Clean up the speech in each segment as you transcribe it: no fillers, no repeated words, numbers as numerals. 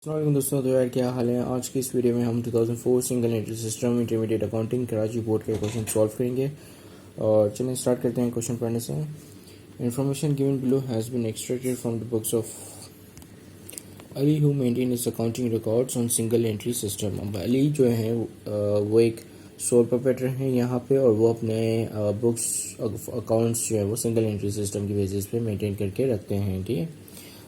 अस्सलाम दोस्तों, तो यार क्या हाल है। आज की इस वीडियो में हम 2004 single entry system intermediate accounting Karachi board के क्वेश्चन सॉल्व करेंगे। और चलिए स्टार्ट करते हैं क्वेश्चन पढ़ने से। Information given below has been extracted from the books of Ali who maintain is accounting records on single entry system. अब अली जो है वो एक सोल प्रोप्राइटर हैं यहाँ पे, और वो अपने बुक्स अकाउंट्स जो है वो सिंगल एंट्री सिस्टम की बेसिस पे मेंटेन करके रखते हैं। ठीक है,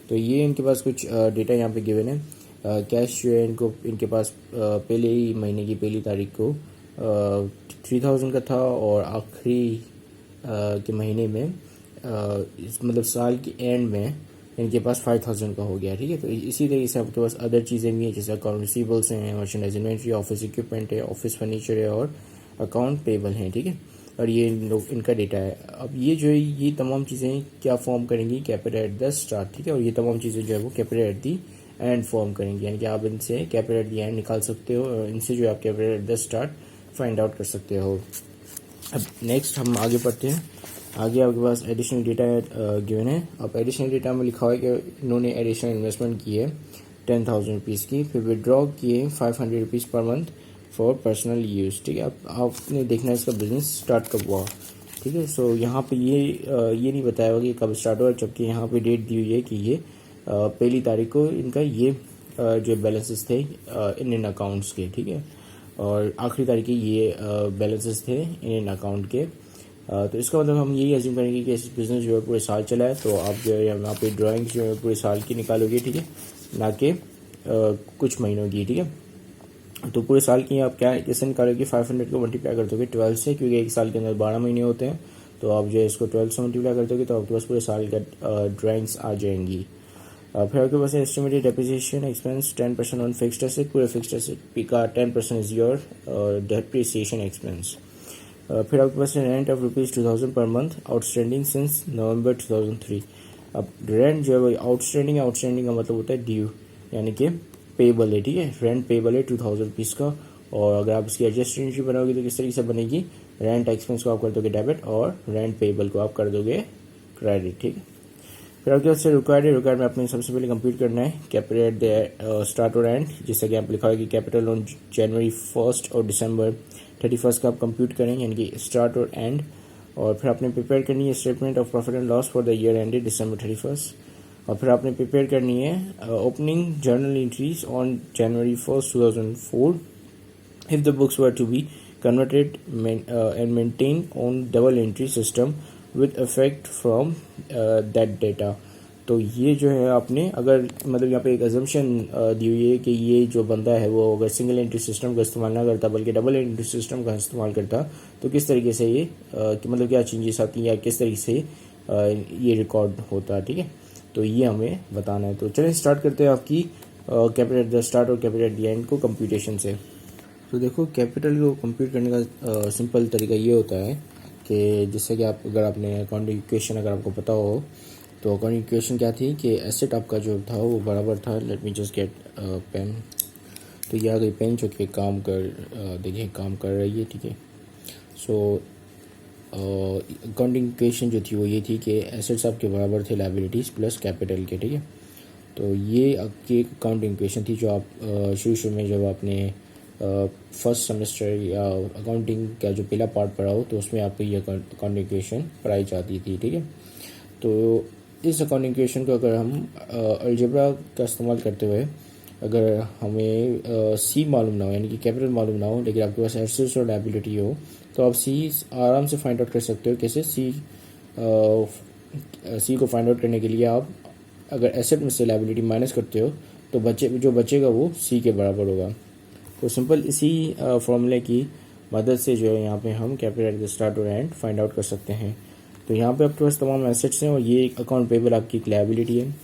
तो ये इनके पास कुछ डेटा यहाँ पे गिवन है। कैश जो है इनके पास पहले ही महीने की पहली तारीख को 3000 का था, और आखिरी के महीने में मतलब साल के एंड में इनके पास 5000 का हो गया। ठीक है, तो इसी तरीके से आपके पास अदर चीज़ें भी हैं, जैसे अकाउंट रिसीवेबल्स हैं, मर्चेंडाइज इन्वेंट्री, ऑफिस इक्विपमेंट है, ऑफिस फर्नीचर है, और अकाउंट पेबल हैं। ठीक है, और ये इनका डेटा है। अब ये जो है ये तमाम चीज़ें क्या फॉर्म करेंगी, कैपिटल एट द स्टार्ट। ठीक है, और ये तमाम चीज़ें जो है वो capital at the and form करेंगी, यानी कि आप इनसे कैपिटल एट दी एंड निकाल सकते हो, और इनसे जो है आप capital at the start find out कर सकते हो। अब नेक्स्ट हम आगे पढ़ते हैं। आगे आपके पास एडिशनल डेटा गिवन है। अब एडिशनल डेटा में लिखा हुआ है कि इन्होंने एडिशनल इन्वेस्टमेंट की है 10,000 रुपीज़ की, फिर विड्रॉ किए 500 rupees per month for personal use. ठीक है, अब आपने देखना है इसका बिजनेस स्टार्ट कब हुआ। ठीक है, सो यहाँ पे ये नहीं बताया हुआ कि कब स्टार्ट हुआ, जबकि यहाँ पे डेट दी हुई है कि ये पहली तारीख को इनका ये जो बैलेंसेस थे इन अकाउंट्स के। ठीक है, और आखिरी तारीख के ये बैलेंसेस थे इन अकाउंट के। तो इसका मतलब हम यही एज्यूम करेंगे कि इस बिज़नेस जो है पूरे साल चला है, तो आप जो है यहाँ पे ड्राइंग जो है पूरे साल की निकालोगे। ठीक है, ना कि कुछ महीनों की। ठीक है, तो पूरे साल की आप क्या कैसे निकालोगे, 500 को मल्टीप्लाई कर दोगे 12 से, क्योंकि एक साल के अंदर 12 महीने होते हैं। तो आप जो है इसको 12 से मल्टीप्लाई कर दोगे तो आपके पास पूरे साल का ड्राइंग्स आ जाएंगी। फिर आपके पास estimated depreciation expense 10% on fixed asset, पूरे फिक्स्ड एसेट का 10% इज योर डेप्रिसिएशन एक्सपेंस। फिर आपके पास rent of ₹2000 per month outstanding since नवंबर 2003। अब रेंट जो है आउटस्टैंडिंग का मतलब होता है ड्यू, यानी कि पेबल है। ठीक है, रेंट पेबल है 2000 रुपीज़ का। और अगर आप इसकी एडजस्ट एंट्री बनाओगे तो किस तरीके से बनेगी, रेंट एक्सपेंस को आप कर दोगे डेबिट, और रेंट पेबल को आप कर दोगे क्रेडिट। ठीक है, फिर आपके पास रिक्वायर्ड में आपने सबसे पहले कंप्यूट करना है कैपिटल एट द स्टार्ट और एंड, जैसा कि आप लिखा है कि कैपिटल ऑन जनवरी 1 और दिसंबर 31 का आप कंप्यूट करें, यानी कि स्टार्ट और एंड। और फिर आपने प्रिपेयर करनी है statement of profit and loss for the year ended December 31। और फिर आपने प्रिपेयर करनी है opening journal entries on January 1, 2004 if the books were to be converted and maintained on double entry system with effect from that data। तो ये जो है आपने अगर मतलब यहाँ पे एक अजम्पशन दी हुई है कि ये जो बंदा है वो अगर सिंगल एंट्री सिस्टम का इस्तेमाल ना करता बल्कि डबल एंट्री सिस्टम का इस्तेमाल करता, तो किस तरीके से ये कि मतलब क्या चेंजेस आती हैं या किस तरीके से ये रिकॉर्ड होता है। ठीक है, तो ये हमें बताना है। तो चलिए स्टार्ट करते हैं आपकी कैपिटल एट द स्टार्ट और कैपिटल एट द एंड को कंप्यूटेशन से। तो देखो, कैपिटल को कंप्यूट करने का सिंपल तरीका ये होता है कि जैसे कि आप अगर आपने अकाउंटिंग इक्वेशन अगर आपको पता हो, तो अकाउंटिंग इक्वेशन क्या थी कि एसेट आपका जो था वो बराबर था। Let me just get pen. तो ये आ गई पेन जो कि काम कर रही है। ठीक है, सो अकाउंटिंग इक्वेशन जो थी वो ये थी कि एसेट्स आपके बराबर थे लायबिलिटीज़ प्लस कैपिटल के। ठीक है, तो ये आपकी एक अकाउंटिंग इक्वेशन थी जो आप शुरू में जब आपने फर्स्ट सेमेस्टर या अकाउंटिंग का जो पहला पार्ट पढ़ा हो तो उसमें आपको ये अकाउंटिंग इक्वेशन पढ़ाई जाती थी। ठीक है, तो इस अकाउंटिंग इक्वेशन को अगर हम अलजेब्रा का इस्तेमाल करते हुए अगर हमें सी मालूम ना हो, यानी कि कैपिटल मालूम ना हो, लेकिन आपके पास एसेट्स और लायबिलिटी हो, तो आप सी आराम से फाइंड आउट कर सकते हो। कैसे सी को फाइंड आउट करने के लिए आप अगर एसेट में से लायबिलिटी माइनस करते हो तो जो बचेगा वो सी के बराबर होगा। तो सिंपल इसी फॉर्मूले की मदद से जो है यहाँ पे हम कैपिटल एट द स्टार्ट और एंड फाइंड आउट कर सकते हैं। तो यहाँ पे आपके पास तमाम एसेट्स हैं और ये एक अकाउंट पेबल आपकी एक लायबिलिटी है।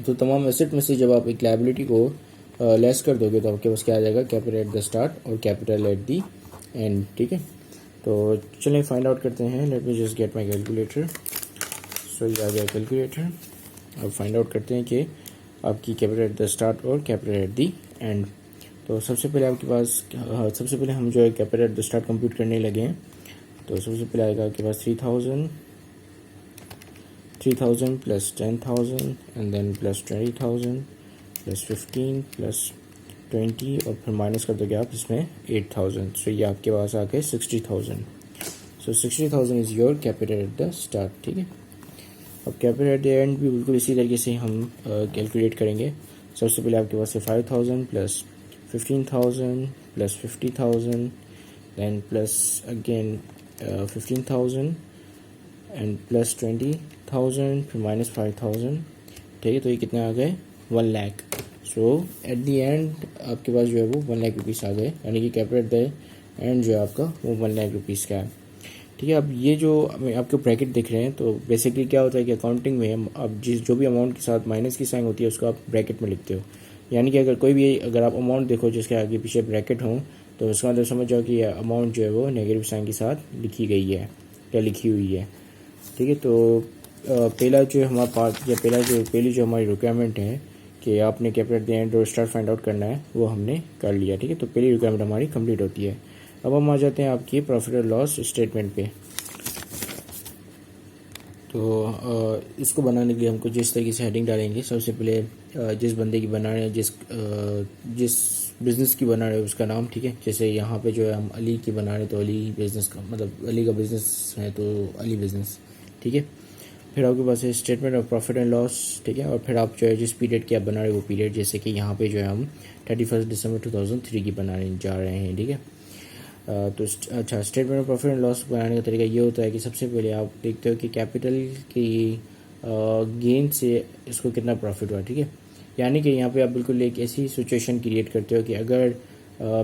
तो तमाम एसेट में से जब आप एक लायबिलिटी को लेस कर दोगे तो आपके पास क्या आ जाएगा, कैपिटल एट द स्टार्ट और कैपिटल एट द एंड। ठीक है, तो चलिए फाइंड आउट करते हैं। Let me just get my calculator. So ये आ गया कैलकुलेटर। अब फाइंड आउट करते हैं कि आपकी कैपिटल एट द स्टार्ट और कैपिटल एट द एंड। तो सबसे पहले आपके पास सबसे पहले हम जो है capital at the start compute करने लगे हैं। तो सबसे पहले आएगा आपके पास 3000 plus 10,000 and then plus 20,000 plus 15 plus 20 और फिर माइनस कर दोगे आप इसमें 8,000। सो ये आपके पास आ गए 60,000। सो 60,000 is your capital at the start. ठीक है, अब कैपिटल एट द एंड भी बिल्कुल इसी तरीके से हम कैलकुलेट करेंगे। सबसे पहले आपके पास है 5,000 plus 15,000 plus 50,000 then plus again 15,000 and plus 20,000 फिर माइनस 5,000। ठीक है, तो ये कितने आ गए 1 लाख। सो एट द एंड आपके पास जो है वो 1 लाख रुपीज़ आ गए, यानी कि कैपिटल एट द एंड जो है आपका वो 1 लाख रुपीज़ का है। ठीक है, अब ये जो आपके ब्रैकेट दिख रहे हैं, तो बेसिकली क्या होता है कि अकाउंटिंग में आप जो भी अमाउंट के साथ माइनस की साइन होती है उसको आप ब्रैकेट में लिखते हो। यानी कि अगर आप अमाउंट देखो जिसके आगे पीछे ब्रैकेट हो, तो उसका मतलब समझ जाओ कि अमाउंट जो है वो नेगेटिव साइन के साथ लिखी गई है या लिखी हुई है। ठीक है, तो पहला जो हमारा पार्ट या पहली जो हमारी रिक्वायरमेंट है कि आपने कैपिटल एट द एंड और स्टार्ट फाइंड आउट करना है, वो हमने कर लिया। ठीक है, तो पहली रिक्वायरमेंट हमारी कंप्लीट होती है। अब हम आ जाते हैं आपकी प्रॉफिट और लॉस स्टेटमेंट पे। तो इसको बनाने के लिए हमको जिस तरीके से हेडिंग डालेंगे, सबसे पहले जिस बंदे की बना रहे हैं, जिस बिज़नेस की बना रहे हैं उसका नाम। ठीक है, जैसे यहाँ पे जो है हम अली की बना रहे हैं, तो अली बिज़नेस का मतलब अली का बिज़नेस है तो अली बिज़नेस। ठीक है, फिर आपके पास है statement of profit and loss. ठीक है, और फिर आप जो है जिस पीरियड की आप बना रहे हो वो पीरियड, जैसे कि यहाँ पे जो है हम 31 दिसंबर 2003 की बनाने जा रहे हैं। ठीक है, तो अच्छा, statement of profit and loss बनाने का तरीका ये होता है कि सबसे पहले आप देखते हो कि कैपिटल की गेन से इसको कितना प्रॉफिट हुआ। ठीक है, यानी कि यहाँ पे आप बिल्कुल एक ऐसी सिचुएशन क्रिएट करते हो कि अगर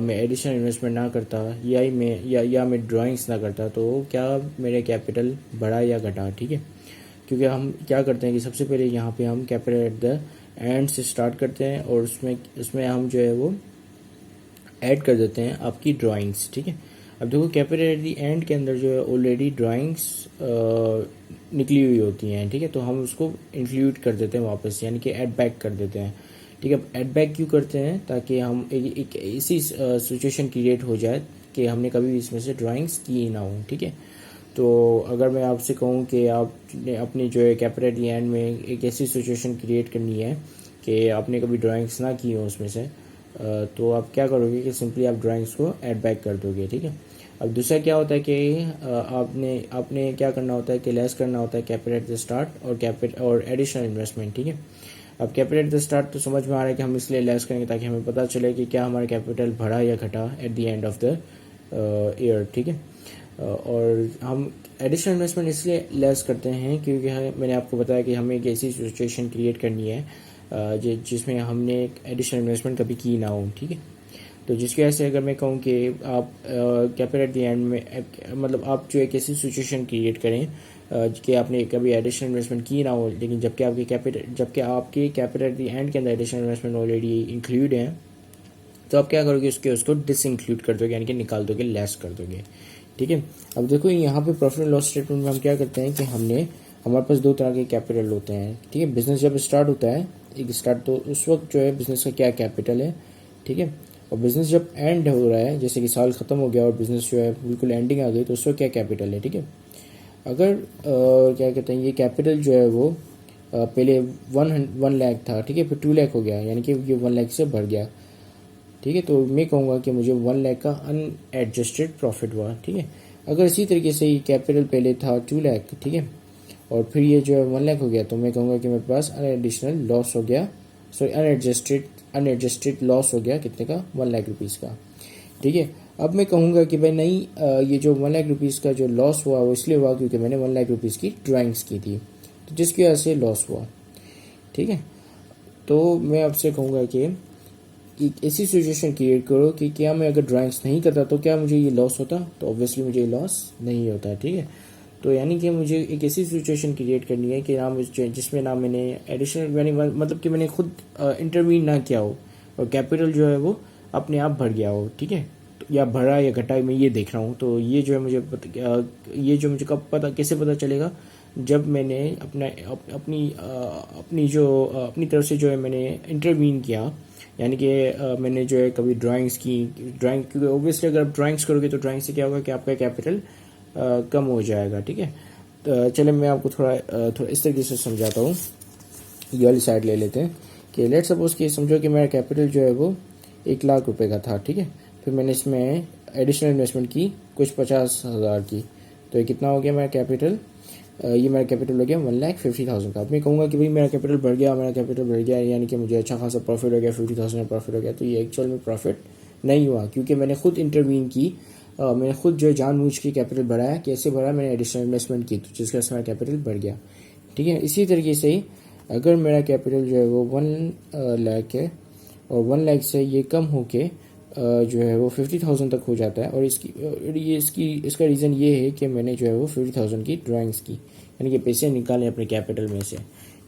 मैं एडिशनल इन्वेस्टमेंट ना करता या मैं ड्राइंग्स ना करता, तो क्या मेरे कैपिटल बढ़ा या घटा। ठीक है, क्योंकि हम क्या करते हैं कि सबसे पहले यहाँ पे हम कैपिटल एट द एंड से स्टार्ट करते हैं और उसमें हम जो है वो ऐड कर देते हैं आपकी ड्राइंग्स। ठीक है, अब देखो कैपिटल एट द एंड के अंदर जो है ऑलरेडी ड्राइंग्स निकली हुई होती हैं। ठीक है, तो हम उसको इंक्लूड कर देते हैं वापस, यानी कि ऐड बैक कर देते हैं। ठीक है, ऐड बैक क्यों करते हैं, ताकि हम एक ऐसी सिचुएशन क्रिएट हो जाए कि हमने कभी भी इसमें से ड्राइंग्स की ना हो। ठीक है, तो अगर मैं आपसे कहूँ कि आपने अपनी जो है कैपिटल एट द एंड में एक ऐसी सिचुएशन क्रिएट करनी है कि आपने कभी ड्राइंग्स ना की हो उसमें से, तो आप क्या करोगे कि सिंपली आप ड्राइंग्स को ऐड बैक कर दोगे। ठीक है, अब दूसरा क्या होता है कि आपने क्या करना होता है कि लेस करना होता है कैपिटल एट द स्टार्ट और एडिशनल इन्वेस्टमेंट। ठीक है, अब कैपिटल एट द स्टार्ट तो समझ में आ रहा है कि हम इसलिए लेस करेंगे ताकि हमें पता चले कि क्या हमारा कैपिटल बढ़ा या घटा eight the end of the year. ठीक है, और हम एडिशनल इन्वेस्टमेंट इसलिए लेस करते हैं क्योंकि मैंने आपको बताया कि हमें एक ऐसी सिचुएशन क्रिएट करनी है जिसमें हमने एक एडिशनल इन्वेस्टमेंट कभी की ना हो। ठीक है, तो जिसकी वजह से अगर मैं कहूँ कि आप कैपिटल एट द एंड में मतलब आप जो एक ऐसी सिचुएशन क्रिएट करें कि आपने कभी एडिशनल इन्वेस्टमेंट की ना हो, लेकिन जबकि आपके कैपिटल एट द एंड के अंदर एडिशनल इन्वेस्टमेंट ऑलरेडी इंक्लूड है, तो आप क्या करोगे उसको डिसइंक्लूड कर दोगे, यानी कि निकाल दोगे, लेस कर दोगे। ठीक है, अब देखो यहाँ पे प्रॉफिट एंड लॉस स्टेटमेंट में हम क्या करते हैं कि हमारे पास दो तरह के कैपिटल होते हैं। ठीक है, बिजनेस जब स्टार्ट होता है तो उस वक्त जो है बिजनेस का क्या कैपिटल है। ठीक है, और बिजनेस जब एंड हो रहा है, जैसे कि साल खत्म हो गया और बिजनेस जो है बिल्कुल एंडिंग आ गई, तो उस वक्त क्या कैपिटल है। ठीक है, अगर क्या कहते हैं ये कैपिटल जो है वो पहले 1 लाख था। ठीक है, फिर 2 लाख हो गया, यानी कि ये 1 लाख से बढ़ गया। ठीक है, तो मैं कहूँगा कि मुझे 1 लाख का अनएडजस्टेड प्रॉफिट हुआ। ठीक है, अगर इसी तरीके से ये कैपिटल पहले था 2 लाख, ठीक है, और फिर ये जो है 1 लाख हो गया, तो मैं कहूँगा कि मेरे पास एडिशनल लॉस हो गया, सॉरी अनएडजस्टेड लॉस हो गया कितने का, 1 लाख रुपीज़ का। ठीक है, अब मैं कहूँगा कि भाई नहीं, ये जो 1 लाख रुपीज़ का जो लॉस हुआ वो इसलिए हुआ क्योंकि मैंने 1 लाख रुपीज़ की ड्राइंग्स की थी, तो जिसकी वजह से लॉस हुआ। ठीक है, तो मैं आपसे कहूँगा कि एक ऐसी सिचुएशन क्रिएट करो कि क्या मैं अगर ड्राइंग्स नहीं करता तो क्या मुझे ये लॉस होता, तो ऑब्वियसली मुझे ये लॉस नहीं होता। ठीक है, तो यानी कि मुझे एक ऐसी सिचुएशन क्रिएट करनी है कि जिसमें ना मैंने एडिशनल मतलब कि मैंने खुद इंटरवीन ना किया हो और कैपिटल जो है वो अपने आप बढ़ गया हो। ठीक है, तो या बढ़ा या घटा मैं ये देख रहा हूँ, तो ये जो है मुझे कब पता, कैसे पता चलेगा, जब मैंने अपनी तरफ से जो है मैंने इंटरवीन किया, यानी कि मैंने जो है कभी क्योंकि ऑब्वियसली अगर आप ड्राइंग्स करोगे तो ड्राइंग से क्या होगा कि आपका कैपिटल कम हो जाएगा। ठीक है, तो चले मैं आपको थोड़ा इस तरीके से समझाता हूँ। ये वाली साइड ले लेते हैं कि लेट सपोज कि समझो कि मेरा कैपिटल जो है वो 1 लाख रुपए का था, ठीक है। फिर मैंने इसमें एडिशनल इन्वेस्टमेंट की कुछ 50,000 की, तो ये कितना हो गया मेरा कैपिटल, ये मेरा कैपिटल हो गया 1,50,000 का। अब मैं कहूँगा कि भाई मेरा कैपिटल बढ़ गया, यानी कि मुझे अच्छा खासा प्रॉफिट हो गया, 50,000 का प्रॉफिट हो गया। तो ये एक्चुअल में प्रॉफिट नहीं हुआ, क्योंकि मैंने खुद इंटरवीन की, मैंने खुद जो जानबूझ के कैपिटल बढ़ाया। कैसे बढ़ाया, मैंने एडिशनल इन्वेस्टमेंट की, तो जिसकी वजह से मेरा कैपिटल बढ़ गया, ठीक है। इसी तरीके से ही अगर मेरा कैपिटल जो है वो 1 लाख है और 1 लाख से ये कम होके जो है वो 50,000 तक हो जाता है, और इसका रीज़न ये है कि मैंने जो है वो 50,000 की ड्राइंग्स की, यानी कि पैसे निकाले अपने कैपिटल में से,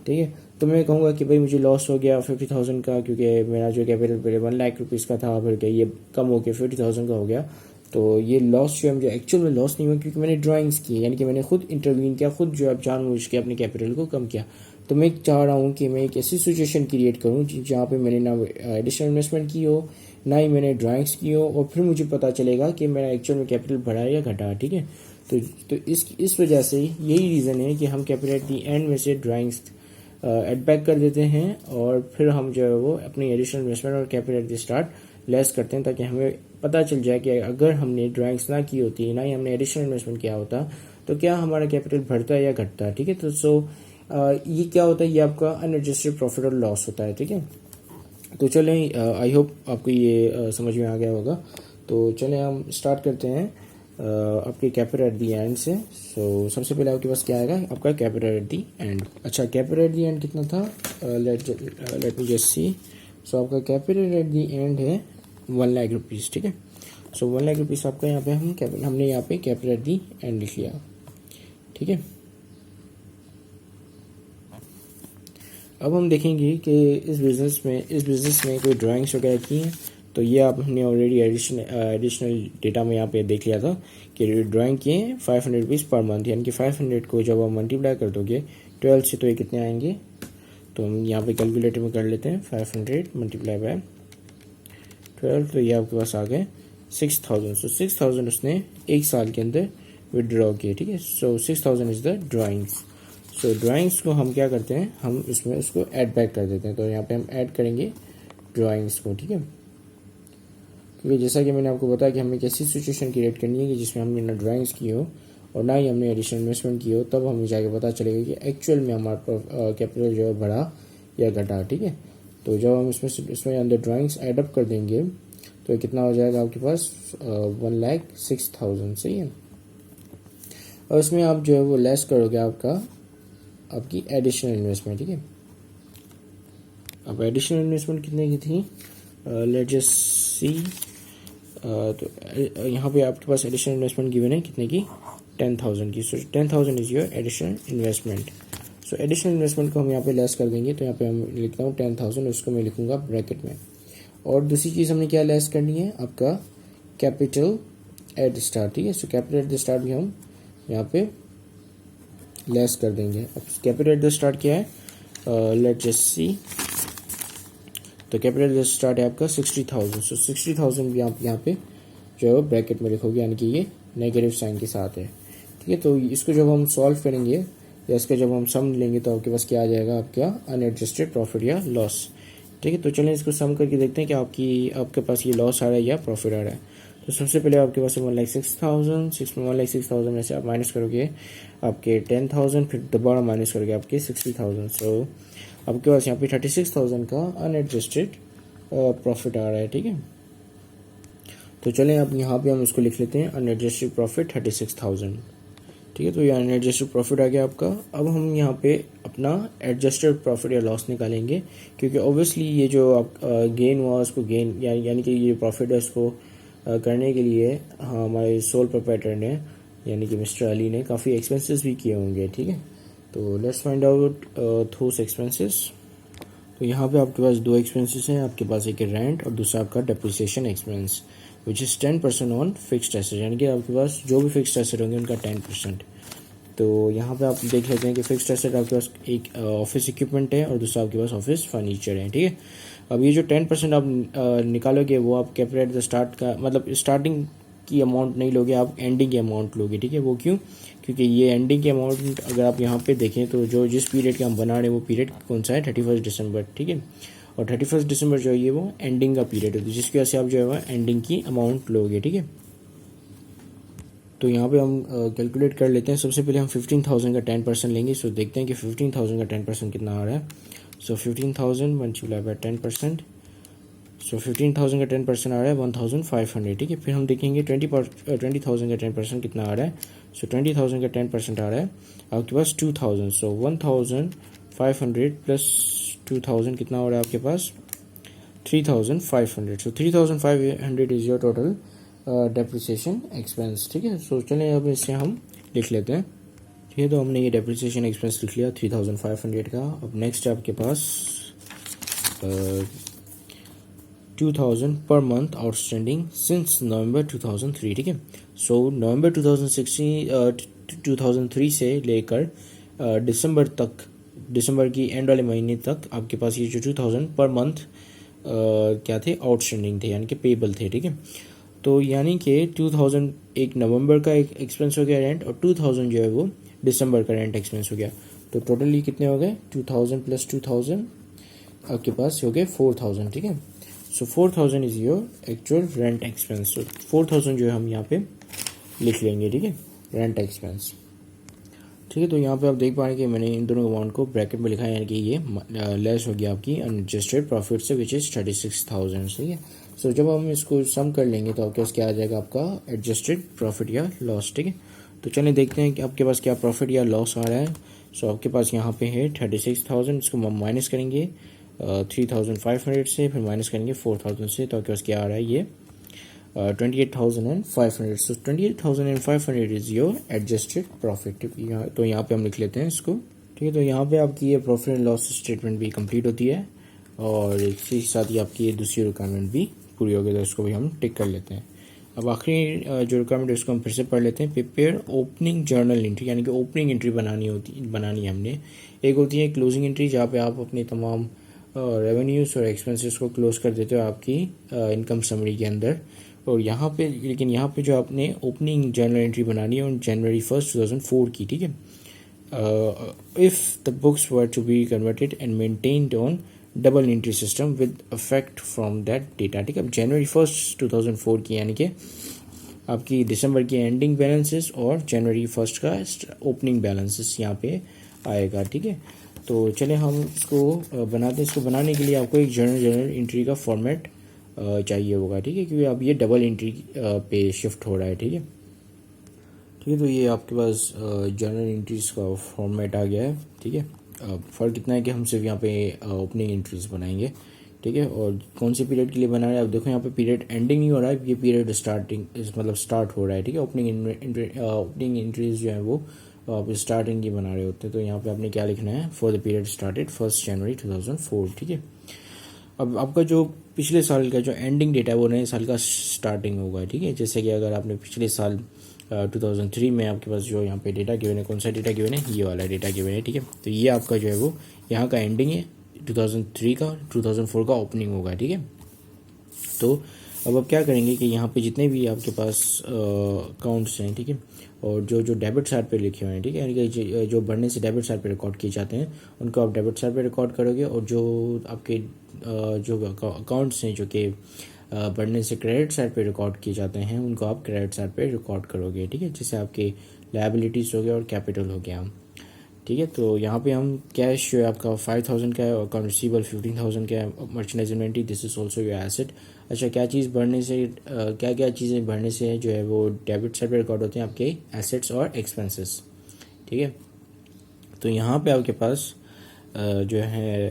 ठीक है। तो मैं कहूँगा कि भाई मुझे लॉस हो गया 50,000 का, क्योंकि मेरा जो कैपिटल पहले 1 लाख रुपीज़ का था, फिर क्या ये कम हो के 50,000 का हो गया। तो ये लॉस जो है मुझे एक्चुअल में लॉस नहीं हुआ, क्योंकि मैंने ड्राइंग्स की, यानी कि मैंने खुद इंटरवीन किया, खुद जो है जानबूझ के अपने कैपिटल को कम किया। तो मैं चाह रहा हूँ कि मैं एक ऐसी सिचुएशन क्रिएट करूँ जहाँ पे मैंने ना एडिशनल इन्वेस्टमेंट की हो, ना ही मैंने ड्राइंग्स की हो, और फिर मुझे पता चलेगा कि मेरा एक्चुअल में कैपिटल बढ़ा या घटा, ठीक है। तो इस वजह से यही रीज़न है कि हम कैपिटल एट दी एंड में से ड्राइंग्स एड बैक कर देते हैं, और फिर हम जो है वो अपनी एडिशनल इन्वेस्टमेंट और capital at the start less करते हैं, ताकि हमें पता चल जाए कि अगर हमने ड्राइंग्स ना की होती, ना ही हमने एडिशनल इन्वेस्टमेंट किया होता, तो क्या हमारा कैपिटल बढ़ता है या घटता है, ठीक है। तो ये क्या होता है, ये आपका अनएडजस्टेड प्रॉफिट और लॉस होता है, ठीक है। तो चलें, आई होप आपको ये समझ में आ गया होगा। तो चलें हम स्टार्ट करते हैं आपके कैपिटल एट दी एंड से। सो सबसे पहले आपके पास क्या आएगा, आपका कैपिटल एट दी एंड। अच्छा, कैपिटल एट दी एंड कितना था, लेट मी जस्ट सी। सो आपका कैपिटल एट दी एंड है 1 लाख रुपीज़, ठीक है। सो 1 लाख रुपीज़ आपका यहाँ पे हमने यहाँ पे कैपिटल एट दी एंड लिख लिया, ठीक है। अब हम देखेंगे कि इस बिज़नेस में कोई ड्राइंग्स वगैरह की हैं, तो ये आप हमने ऑलरेडी एडिशनल डेटा में यहाँ पे देख लिया था कि ड्राइंग किए हैं 500 रुपीज़ पर मंथ, यानी कि 500 को जब आप मल्टीप्लाई कर दोगे 12 से, तो ये कितने आएंगे, तो हम यहाँ पे कैलकुलेटर में कर लेते हैं। 500 मल्टीप्लाई बाय 12, तो ये आपके पास आ गए 6,000। सो 6,000 उसने एक साल के अंदर विदड्रॉ किए, ठीक है। सो 6,000 is the drawings. So drawings को हम क्या करते हैं, हम इसमें उसको ऐड बैक कर देते हैं। तो यहाँ पे हम ऐड करेंगे ड्राइंग्स को, ठीक है। क्योंकि जैसा कि मैंने आपको बताया कि हमें कैसी सिचुएशन क्रिएट करनी है कि जिसमें हमने ना ड्राइंग्स की हो और ना ही हमने एडिशनल इन्वेस्टमेंट की हो, तब हमें जाके पता चलेगा कि एक्चुअल में हमारा कैपिटल जो है बढ़ा या घटा, ठीक है। तो जब हम इसमें अंदर ड्राइंग्स एडअप कर देंगे, तो ये कितना हो जाएगा आपके पास 1,06,000, सही है। और इसमें आप जो है वो लेस करोगे आपकी एडिशनल इन्वेस्टमेंट, ठीक है। अब एडिशनल इन्वेस्टमेंट कितने की थी, लेट्स जस्ट सी। तो यहाँ पे आपके पास एडिशनल इन्वेस्टमेंट गिवन है कितने की, 10,000 की। सो 10,000 is your additional investment. So additional investment को हम यहाँ पे लेस कर देंगे, तो यहाँ पे हम लिखता हूँ 10,000, उसको मैं लिखूंगा ब्रैकेट में। और दूसरी चीज़ हमने क्या लेस करनी है, आपका कैपिटल एट स्टार्ट, ठीक है। So capital at the start भी हम यहाँ पे लेस कर देंगे। अब कैपिटल एट द स्टार्ट क्या है, लेट्स जस्ट सी। तो कैपिटल एट द स्टार्ट है आपका 60,000। सो 60,000 भी आप यहाँ पे जो है ब्रैकेट में लिखोगे, यानी कि ये नेगेटिव साइन के साथ है, ठीक है। तो इसको जब हम सॉल्व करेंगे या इसका जब हम सम लेंगे, तो आपके पास क्या आ जाएगा, आपका अनएडजस्टेड प्रॉफिट या लॉस, ठीक है। तो चलें इसको सम करके देखते हैं कि आपके पास ये लॉस आ रहा है या प्रॉफिट आ रहा है। तो सबसे पहले आपके पास 1,06,000 में से आप माइनस करोगे आपके 10,000, फिर दोबारा माइनस करोगे आपके 60,000। सो आपके पास यहाँ पे 36,000 का अनएडजस्टेड प्रॉफिट आ रहा है, ठीक है। तो चलें अब यहाँ पे हम इसको लिख लेते हैं, अनएडजस्टेड प्रॉफिट 36,000, ठीक है। तो ये अनएडजस्टेड प्रॉफिट आ गया आपका। अब हम यहाँ पे अपना एडजस्टेड प्रॉफिट या लॉस निकालेंगे, क्योंकि ऑब्वियसली ये जो आप गेन हुआ उसको गेन यानी कि ये प्रॉफिट है उसको करने के लिए हमारे सोल प्रोप्राइटर ने, यानी कि मिस्टर अली ने काफ़ी एक्सपेंसेस भी किए होंगे, ठीक है। तो लेट्स फाइंड आउट थोस एक्सपेंसेस। तो यहाँ पे आपके पास 2 एक्सपेंसेस हैं, आपके पास एक है रेंट और दूसरा आपका depreciation expense, which is 10% on fixed asset, यानी कि आपके पास जो भी फिक्स्ड एसेट होंगे उनका 10%। तो यहाँ पे आप देख लेते हैं कि फिक्स्ड एसेट आपके पास एक ऑफिस इक्विपमेंट है और दूसरा आपके पास ऑफिस फर्नीचर है, ठीक है। अब ये जो 10% आप निकालोगे वो आप कैपिटल एट द स्टार्ट का, मतलब स्टार्टिंग की अमाउंट नहीं लोगे, आप एंडिंग की अमाउंट लोगे, ठीक है। वो क्यों, क्योंकि ये एंडिंग की अमाउंट अगर आप यहाँ पे देखें तो जिस पीरियड का हम बना रहे हैं वो पीरियड कौन सा है, 31 दिसंबर, ठीक है। और 31 दिसंबर जो है ये वो एंडिंग का पीरियड होती है, जिसकी वजह से आप जो है वो एंडिंग की अमाउंट लोगे, ठीक है। तो यहाँ पे हम कैलकुलेट कर लेते हैं। सबसे पहले हम 15,000 का 10% लेंगे। सो देखते हैं कि 15,000 का 10% कितना आ रहा है। सो 15,000 मल्टीप्लाई बाय 10%, सो 15,000 का 10% आ रहा है 1,500, ठीक है। फिर हम देखेंगे 20,000 का 10% कितना आ रहा है। सो 20,000 का 10% आ रहा है आपके पास 2,000। सो 1,500 प्लस 2,000 कितना हो रहा है आपके पास 3,500। सो 3,500 is your total depreciation expense, ठीक है। सो चलें अब इससे हम लिख लेते हैं, ठीक है। तो हमने ये डेप्रिसिएशन एक्सपेंस लिख लिया 3,500 का। अब नेक्स्ट आपके पास 2,000 पर मंथ आउटस्टैंडिंग सिंस नवंबर 2003, ठीक है। सो नवंबर 2003 से लेकर दिसंबर तक, दिसंबर की एंड वाले महीने तक आपके पास ये जो 2,000 पर मंथ क्या थे, आउटस्टैंडिंग थे, यानी कि पेबल थे, ठीक है। तो यानी कि 2,000 एक नवंबर का एक एक्सपेंस हो गया रेंट, और 2,000 जो है वो दिसंबर का रेंट एक्सपेंस हो गया। तो टोटली कितने हो गए 2,000 प्लस 2,000 आपके पास हो गए 4,000, ठीक है। So 4,000 is your actual rent expense. So 4,000 जो है हम यहाँ पे लिख लेंगे, ठीक है, रेंट एक्सपेंस, ठीक है। तो यहाँ पे आप देख पा रहे हैं कि मैंने इन दोनों अमाउंट को ब्रैकेट में लिखा है, यानी कि ये लेस हो गया आपकी अनएडजस्टेड प्रॉफिट से, विच इज़ 36,000, ठीक है। सो जब हम इसको सम कर लेंगे तो आपके पास क्या आ जाएगा, आपका एडजस्टेड प्रॉफिट या लॉस, ठीक है। तो चलिए देखते हैं कि आपके पास क्या प्रॉफिट या लॉस आ रहा है। सो आपके पास यहाँ पे है 36,000, इसको हम माइनस करेंगे 3,500 से, फिर माइनस करेंगे 4,000 से, तो आपके पास क्या आ रहा है ये 28,500। सो 28,500 इज योर एडजस्टेड प्रॉफिट। तो यहाँ पे हम लिख लेते हैं इसको, ठीक है। तो यहाँ पे आपकी ये प्रॉफिट एंड लॉस स्टेटमेंट भी कंप्लीट होती है, और इसी के साथ ही आपकी ये दूसरी रिक्वायरमेंट भी पूरी हो गई, तो इसको भी हम टिक कर लेते हैं। अब आखिरी जो रिक्वायरमेंट है उसको हम फिर से पढ़ लेते हैं। प्रिपेयर ओपनिंग जर्नल एंट्री, यानी कि ओपनिंग एंट्री बनानी है हमने। एक होती है क्लोजिंग एंट्री, जहाँ पे आप अपने तमाम रेवेन्यूज और एक्सपेंसेस को क्लोज कर देते हो आपकी इनकम समरी के अंदर। और यहाँ पे लेकिन यहाँ पे जो आपने ओपनिंग जर्नल एंट्री बनानी है ऑन January 1st 2004 की, ठीक है। If the books were to be converted and maintained on double entry system with effect from that data, ठीक है। अब January 1st 2004 की, यानी कि आपकी दिसंबर की एंडिंग बैलेंसेस और January 1st का ओपनिंग बैलेंसेस यहाँ पे आएगा, ठीक है। तो चले हम इसको बनाते हैं। इसको बनाने के लिए आपको एक जर्नल एंट्री का फॉर्मेट चाहिए होगा, ठीक है, क्योंकि अब ये डबल एंट्री पे शिफ्ट हो रहा है, ठीक है। ठीक है, तो ये आपके पास जर्नल एंट्रीज का फॉर्मेट आ गया है, ठीक है। फ़र्क इतना है कि हम सिर्फ यहाँ पे ओपनिंग एंट्रीज बनाएंगे, ठीक है। और कौन से पीरियड के लिए बना रहे हैं, अब देखो यहाँ पे पीरियड एंडिंग नहीं हो रहा है, ये पीरियड स्टार्टिंग मतलब स्टार्ट हो रहा है, ठीक है। ओपनिंग एंट्रीज जो है वो आप स्टार्टिंग की बना रहे होते हैं। तो यहाँ पे आपने क्या लिखना है, फॉर द पीरियड स्टार्टेड 1 जनवरी 2004, ठीक है। अब आपका जो पिछले साल का जो एंडिंग डेटा है वो नए साल का स्टार्टिंग होगा, ठीक है। जैसे कि अगर आपने पिछले साल 2003 में आपके पास जो यहाँ पे डेटा गिवन है, कौन सा डेटा गिवन है, ये वाला डेटा गिवन है, ठीक है। तो ये आपका जो है वो यहाँ का एंडिंग है 2003 का, 2004 का ओपनिंग होगा, ठीक है। तो अब आप क्या करेंगे कि यहाँ पे जितने भी आपके पास अकाउंट्स हैं, ठीक है, और जो डेबिट साइड पे लिखे हुए हैं, ठीक है, यानी कि जो बढ़ने से डेबिट साइड पे रिकॉर्ड किए जाते हैं उनको आप डेबिट साइड पे रिकॉर्ड करोगे, और जो आपके जो अकाउंट्स हैं जो कि बढ़ने से क्रेडिट साइड पे रिकॉर्ड किए जाते हैं उनको आप क्रेडिट साइड पे रिकॉर्ड करोगे, ठीक है। जैसे आपके लायबिलिटीज़ हो गया और कैपिटल हो गया, ठीक है। तो यहाँ पे हम कैश जो है आपका 5,000 का है, और अकाउंट रिसीवेबल 15,000 का है, merchandise inventory this is also your asset. अच्छा, क्या चीज़ बढ़ने से क्या क्या चीज़ें बढ़ने से जो है वो डेबिट साइड पे रिकॉर्ड होते हैं, आपके एसेट्स और एक्सपेंसेस, ठीक है। तो यहाँ पे आपके पास जो है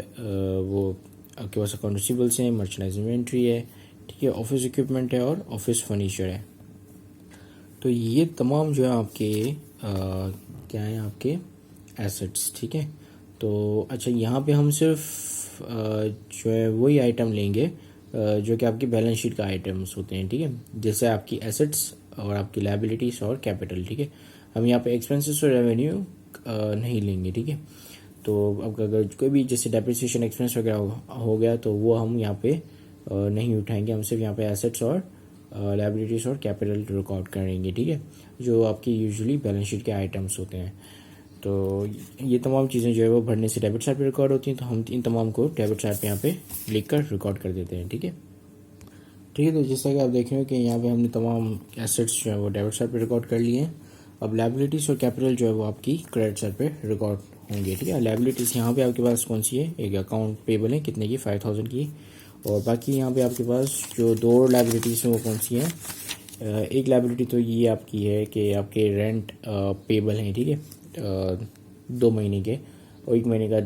वो आपके पास अकाउंट रिसीवेबल्स हैं, मर्चेंडाइज इन्वेंट्री है, ठीक है, ऑफिस इक्विपमेंट है और ऑफिस फर्नीचर है। तो ये तमाम जो है आपके क्या है, आपके एसेट्स, ठीक है। तो अच्छा, यहाँ पे हम सिर्फ जो है वही आइटम लेंगे जो कि आपकी बैलेंस शीट का आइटम्स होते हैं, ठीक है, जैसे आपकी एसेट्स और आपकी लायबिलिटीज़ और कैपिटल, ठीक है। हम यहाँ पे एक्सपेंसेस और रेवेन्यू नहीं लेंगे, ठीक है। तो अब अगर कोई भी जैसे डेप्रिसिएशन एक्सपेंस वगैरह हो गया तो वो हम यहाँ पे नहीं उठाएंगे, हम सिर्फ यहाँ पे एसेट्स और लायबिलिटीज़ और कैपिटल रिकॉर्ड करेंगे, ठीक है, जो आपकी यूजुअली बैलेंस शीट के आइटम्स होते हैं। तो ये तमाम चीज़ें जो है वो भरने से डेबिट साइड पे रिकॉर्ड होती हैं, तो हम इन तमाम को डेबिट साइड पे यहाँ पे लिख कर रिकॉर्ड कर देते हैं। ठीक है, तो जैसा कि आप देख रहे हो कि यहाँ पे हमने तमाम एसेट्स जो है वो डेबिट साइड पे रिकॉर्ड कर लिए हैं। अब लायबिलिटीज़ और कैपिटल जो है वो आपकी क्रेडिट साइड पे रिकॉर्ड होंगे। ठीक है, लायबिलिटीज़ यहाँ पे आपके पास कौन सी है, एक अकाउंट पेबल है कितने की, 5000 की, और बाकी यहाँ पे आपके पास जो दो लायबिलिटीज़ हैं वो कौन सी हैं। एक लायबिलिटी तो ये आपकी है कि आपके रेंट पेबल हैं। ठीक है, 2 महीने के, और 1 महीने का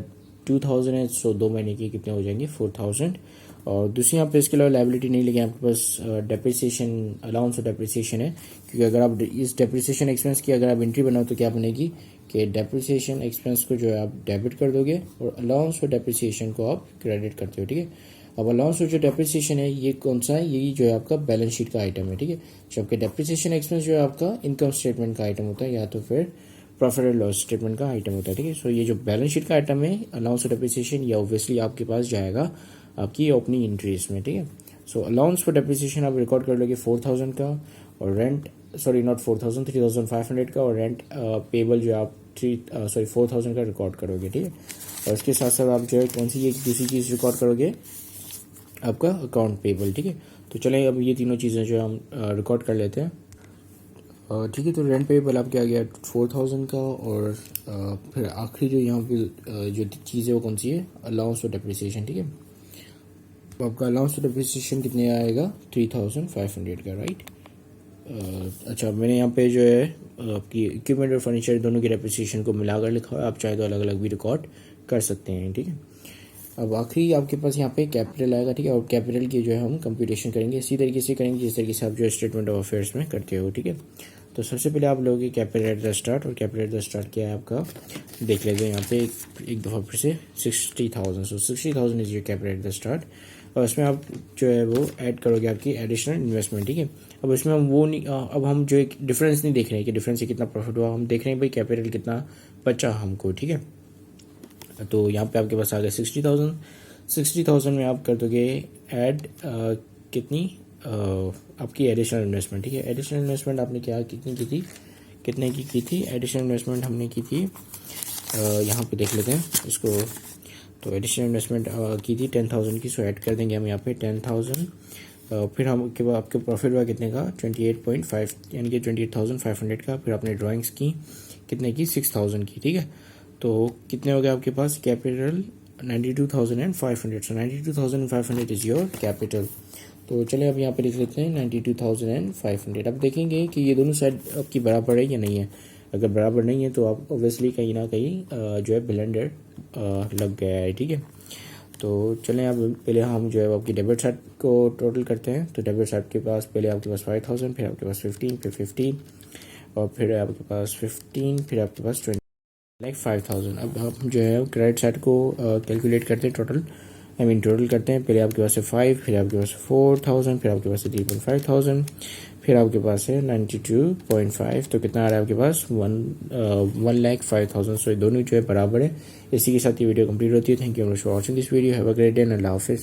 2000 है, सो 2 महीने के कितने हो जाएंगे, 4000। और दूसरी यहाँ पे इसके अलावा लायबिलिटी नहीं लगी, आपके पास डेप्रिसिएशन, अलाउंस और डेप्रिसिएशन है। क्योंकि अगर आप इस डेप्रिसिएशन एक्सपेंस की अगर आप एंट्री बनाओ तो क्या बनेगी कि डेप्रिसिएशन एक्सपेंस को जो है आप डेबिट कर दोगे और अलाउंस और डेप्रिसिएशन को आप क्रेडिट करते हो। ठीक है, अब अलाउंस और जो डेप्रिसिएशन है ये कौन सा है, ये जो है आपका बैलेंस शीट का आइटम है। ठीक है, जबकि डेप्रिसिएशन एक्सपेंस जो है आपका इनकम स्टेटमेंट का आइटम होता है या तो फिर प्रॉफिट एंड लॉस स्टेटमेंट का आइटम होता है। ठीक है, सो ये जो बैलेंस शीट का आइटम है अलाउंस और डेप्रिसिएशन, ये ऑब्वियसली आपके पास जाएगा आपकी ओपनिंग एंट्रीज में। ठीक है, सो अलाउंस फॉर डेप्रिसिएशन आप रिकॉर्ड कर लोगे 4000 का, और रेंट, सॉरी नॉट 4000, 3500 का, और रेंट पेबल जो आप 4000 का रिकॉर्ड करोगे। ठीक है, और इसके साथ साथ आप जो है कौन सी एक दूसरी चीज़ रिकॉर्ड करोगे, आपका अकाउंट पेबल। ठीक है, तो चलें अब ये तीनों चीज़ें जो हम रिकॉर्ड कर लेते हैं। ठीक है, तो रेंट पेबल आपके आ गया 4000 का, और फिर आखिरी जो यहाँ पे जो चीज़ है वो कौन सी है, अलाउंस और डेप्रिसिएशन। ठीक है, तो आपका अलाउंस और डेप्रिसिएशन कितने आएगा, 3500 का, राइट। अच्छा, मैंने यहाँ पे जो है आपकी इक्विपमेंट और फर्नीचर दोनों की डेप्रिसिएशन को मिलाकर लिखा है, आप चाहे तो अलग अलग भी रिकॉर्ड कर सकते हैं। ठीक है, अब आखिरी आपके पास यहाँ पे कैपिटल आएगा। ठीक है, और कैपिटल की जो है हम कंप्यूटेशन करेंगे इसी तरीके से करेंगे जिस तरीके से आप जो स्टेटमेंट ऑफ अफेयर्स में करते हो। ठीक है, तो सबसे पहले आप लोगों की कैपिटल एट द स्टार्ट, और कैपिटल एट द स्टार्ट क्या है आपका, देख लेते हैं यहाँ पे एक दफ़ा फिर से 60,000, सो 60,000 is your capital at the start, और इसमें आप जो है वो ऐड करोगे आपकी एडिशनल इन्वेस्टमेंट। ठीक है, अब इसमें हम वो नहीं, अब हम जो एक डिफरेंस नहीं देख रहे हैं कि डिफरेंस से कितना प्रॉफिट हुआ, हम देख रहे हैं भाई कैपिटल कितना बचा हमको। ठीक है, तो यहाँ पे आपके पास आ गया 60,000। 60,000 में आप कर दोगे ऐड कितनी आपकी एडिशनल इन्वेस्टमेंट। ठीक है, एडिशनल इन्वेस्टमेंट आपने क्या कितनी की थी, कितने की थी एडिशनल इन्वेस्टमेंट हमने की थी, यहाँ पे देख लेते हैं इसको। तो एडिशनल इन्वेस्टमेंट की थी 10,000 की, सो ऐड कर देंगे हम यहाँ पे 10,000। फिर हम के बाद आपके प्रॉफिट हुआ कितने का, 28.5, यानी कि 28,500 का। फिर आपने ड्राइंग्स की कितने की, 6,000 की। ठीक है, तो कितने हो गए आपके पास capital, 92,500, so 92,500 is your capital. तो चले अब यहाँ पे लिख लेते हैं 92,500। अब देखेंगे कि ये दोनों साइड आपकी बराबर है या नहीं है। अगर बराबर नहीं है तो आप ऑब्वियसली कहीं ना कहीं जो है ब्लेंडर लग गया है। ठीक है, तो चलें अब पहले हम जो है आपकी डेबिट साइड को टोटल करते हैं। तो डेबिट साइड के पास पहले आपके पास 5,000, फिर आपके पास 15, फिर 15, और फिर आपके पास 15, फिर आपके पास 20, लाइक 5,000। अब हम जो है क्रेडिट साइड को कैलकुलेट करते हैं, टोटल करते हैं। पहले आपके पास है 5, फिर आपके पास 4,000, फिर आपके पास है 3,500, फिर आपके पास है 92.5, तो कितना आ रहा है आपके पास 1,05,000। सो दोनों जो है बराबर है। इसी के साथ ये वीडियो कंप्लीट होती है। Thank you for watching this video, have a great day and अल्लाह हाफिज़।